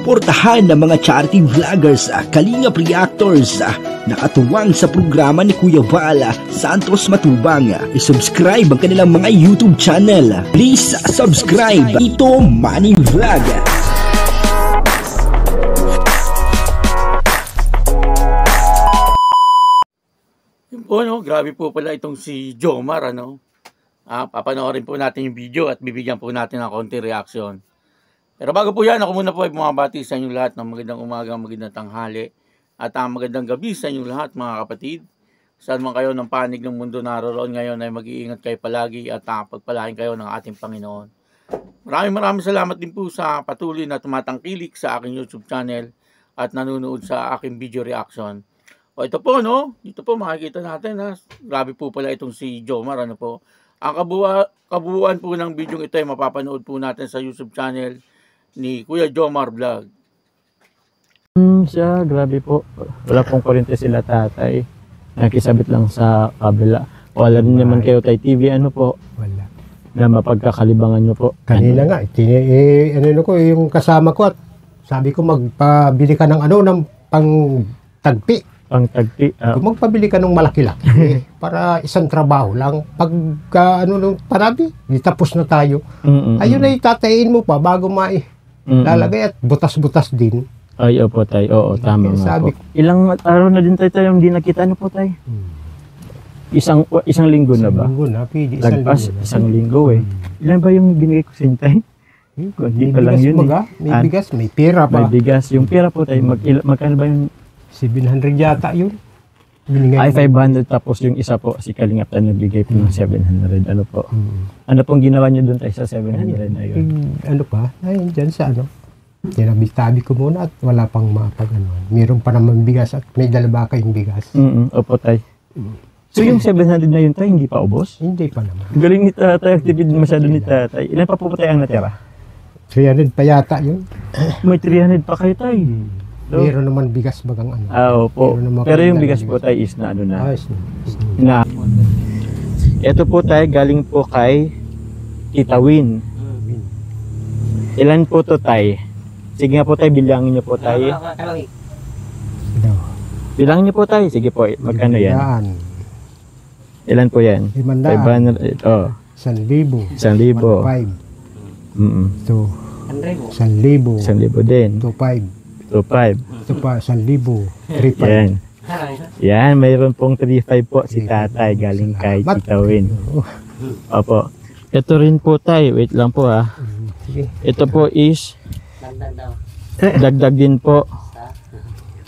suportahan ng mga charity vloggers, kalingap reactors, nakatuwang sa programa ni Kuya Val Santos Matubang. I-subscribe ang kanilang mga YouTube channel. Please subscribe. Ito Money Vlog. Yun po, no? Grabe po pala itong si Jomar, ano? Papanoorin po natin yung video at bibigyan po natin ng konting reaction. Pero bago po yan, ako muna po ay bumabati sa inyong lahat ng magandang umaga, magandang tanghali, at magandang gabi sa inyong lahat mga kapatid. Saan man kayo ng panig ng mundo naroon ngayon ay mag-iingat kayo palagi at pagpalain kayo ng ating Panginoon. Maraming salamat din po sa patuloy na tumatangkilik sa aking YouTube channel at nanonood sa aking video reaction. O ito po, no? Dito po makikita natin, grabe po pala itong si Jomar, ano po. Ang kabuuan po ng video ito ay mapapanood po natin sa YouTube channel ni Kuya Jomar Vlog. Siya, grabe po. Wala pong kurente sila tatay. Nakisabit lang sa kabila. Wala rin naman kayo tay TV, ano po? Wala. Na mapagkakalibangan nyo po. Kanina nga, ano ko, yung kasama ko at sabi ko magpabili ka ng ng pang-tagpi. Pang-tagpi. Kung magpabili ka ng malaki-laki para isang trabaho lang. Pag parabi, tapos na tayo. Ayun ay tatayin mo pa bago lalagay at butas-butas din. Ay, opo tay. Oo, tama nga po. Ilang araw na din tayo hindi nakita, ano po tay? Isang linggo na ba? Lagpas, isang linggo eh. Ilan ba yung binigay ko sa inyo tay? Hindi pa lang yun eh. May bigas, may pera pa. May bigas. Yung pera po tay, magkano ba yung 700 yata yun. Ay, 500 tapos yung isa po, si Kalingap na nagbigay po ng 700. Ano po? Ano pong ginawa niyo doon tayo sa 700 na yun? Ano pa? Ay, dyan sa tinabi ko muna at wala pang Meron pa naman bigas at may dalawa kayong bigas. Opo tay. So yung 700 na yun tayo, hindi pa ubos? Hindi pa naman. Galing ni tatay, activity masyado ni tatay. Ilan pa po tayo ang natira? 300 pa yata yun. May 300 pa kayo tayo. So, meron naman bigas bagang opo. Pero yung bigas po tayo is na na. Ito po tayo galing po kay Tita Win. Ilan po to tayo? Sige nga po tayo, bilangin niyo po tayo. Bilangin niyo po tayo. Sige po, magkano yan? Ilan po yan? 500. 1,000. 1,000. 1,000. 1,000. 1,000 din. 2,500. 2,500. Ito pa, 1,000. 3,500. Yan. Yan, mayroon pong 3,500 po si tatay galing kay Tita Win. Opo. Ito rin po tayo. Wait lang po Ito po is dagdag din po.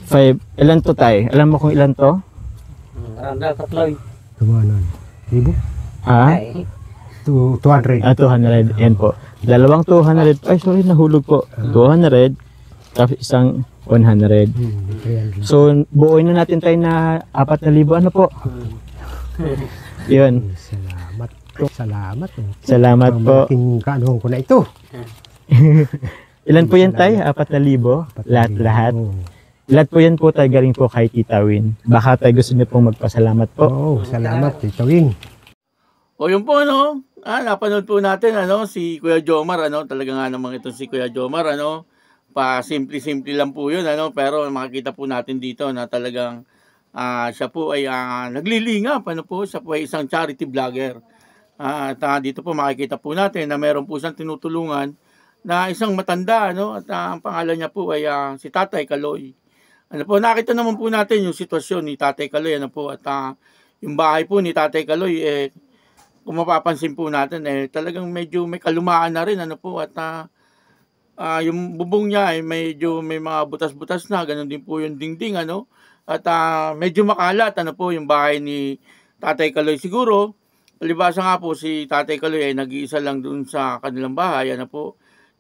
5. Ilan to tayo? Alam mo kung ilan to? Tumanon. 1,000? 200. 200. Yan po. Dalawang 200. Ay, sorry, nahulog po. 200. Tapos isang 100. So, buuin na natin tayo na 4,000. Ano po? Yun. Salamat po. Malaking kaanohan ko na ito. Ilan po yan tayo? 4,000? Lahat? Lahat po yan po tayo galing po kay Tita Win. Baka tayo gusto niyo pong magpasalamat po. Oo, salamat Tita Win. O yun po, napanood po natin, si Kuya Jomar, talaga nga naman itong si Kuya Jomar, simple lang po yun, pero makikita po natin dito na talagang siya po ay naglilingap, siya po ay isang charity vlogger. At dito po makikita po natin na meron po siyang tinutulungan na isang matanda, at ang pangalan niya po ay si Tatay Kaloy. Nakita naman po natin yung sitwasyon ni Tatay Kaloy, at yung bahay po ni Tatay Kaloy, kung mapapansin po natin, talagang medyo may kalumaan na rin, at yung bubong niya ay medyo may mga butas-butas na, ganun din po yung dingding, at medyo makalat, yung bahay ni Tatay Kaloy. Siguro, palibasa nga po si Tatay Kaloy ay nag-iisa lang doon sa kanilang bahay,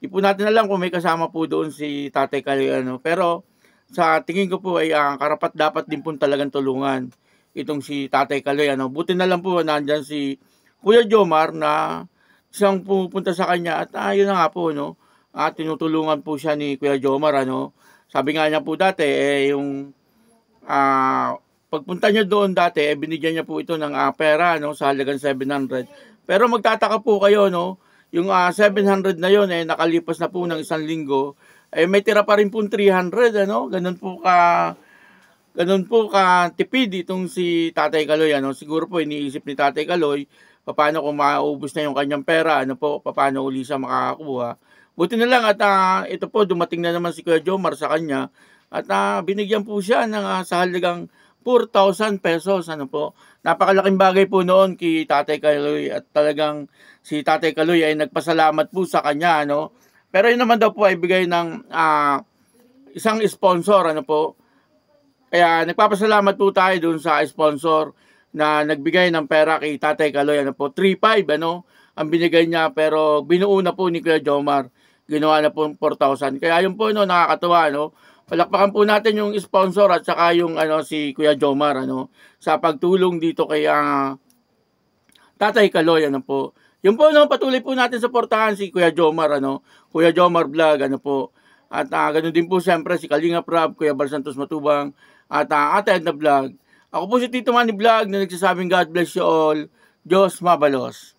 Di po natin alam kung may kasama po doon si Tatay Kaloy, pero sa tingin ko po ay karapat dapat din po talagang tulungan itong si Tatay Kaloy, Buti na lang po nandyan si Kuya Jomar na siyang pupunta sa kanya, at yun na nga po, tinutulungan po siya ni Kuya Jomar, Sabi nga niya po dati, yung pagpunta niya doon dati, binigyan niya po ito ng pera, sa halagang 700. Pero magtataka po kayo, yung 700 na yon nakalipas na po ng isang linggo, eh may tira pa rin po 300, ano? Ganun po ka tipid itong si Tatay Kaloy, ano? Siguro po iniisip ni Tatay Kaloy paano kung maubos na yung kanyang pera, ano po, paano uli siya makakakuha. Buti na lang at ito po dumating na naman si Kuya Jomar sa kanya at binigyan po siya ng sa halagang 4,000 pesos, ano po. Napakalaking bagay po noon kay Tatay Kaloy at talagang si Tatay Kaloy ay nagpasalamat po sa kanya, ano. Pero yun naman daw po ay bigay ng isang sponsor, ano po. Kaya nagpapasalamat po tayo dun sa sponsor na nagbigay ng pera kay Tatay Kaloy, ano po, 3,500, ano, ang binigay niya, pero binuo na po ni Kuya Jomar, ginawa na po 4,000. Kaya yun po, no, nakakatuwa, no. Palakpakan po natin yung sponsor at saka yung si Kuya Jomar, ano, sa pagtulong dito kay Tatay Kaloy, ano po. Yun po, no, patuloy po natin suportahan si Kuya Jomar, ano, Kuya Jomar Vlog, ano po. At ganoon din po siyempre si Kalinga Prab, Kuya Bal Santos Matubang, at Ate Edna Vlog. Ako po si Tito Manny Vlog na nagsasabing God bless you all. Diyos mabalos.